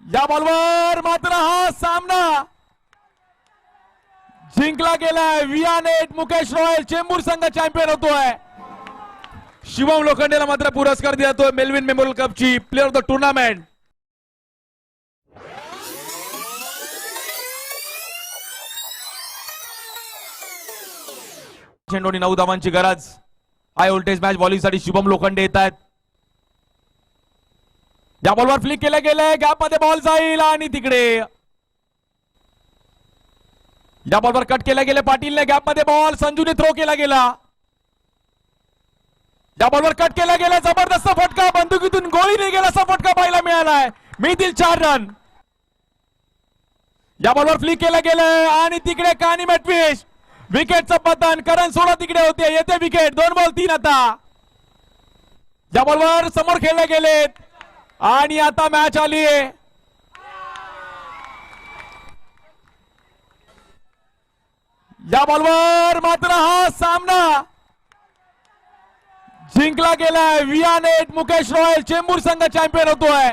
या बॉलवर मात्र हा सामना जिंकला गेलाय. वियानेट मुकेश रॉयल चेंबूर संघ चॅम्पियन होतोय. शिवम लोखंडेला मात्र पुरस्कार दिला जातोय मेलविन मेमोरियल कपची प्लेअर ऑफ द टुर्नामेंट. चेंडूनी 9 धावांची गरज. हाय व्होल्टेज मॅच बॉलिंग साठी शुभम लोखंडे येत आहेत. या बॉलवर फ्लिक केलं गेलंय. गॅप मध्ये बॉल जाईल आणि तिकडे या बॉलवर कट केला गेले. पाटीलने गॅप मध्ये बॉल संजूने थ्रो केला गेला. या बॉलवर कट केला गेला. जबरदस्त फटका. बंदुकीतून गोळी नाही गेला असा फटका पाहायला मिळालाय. मिळतील 4 रन. या बॉलवर फ्लिक केला गेलाय आणि तिकडे कानी मॅटविश विकेटचं पतन. करण सोळा तिकडे होते. येते विकेट. 2 बॉल 3 आता. या बॉलवर समोर खेळले गेलेत आणि आता मॅच आली आहे. या बॉलवर मात्र हा सामना जिंकला गेलाय. वियानेट मुकेश रॉयल चेंबूर संघ चॅम्पियन होतोय.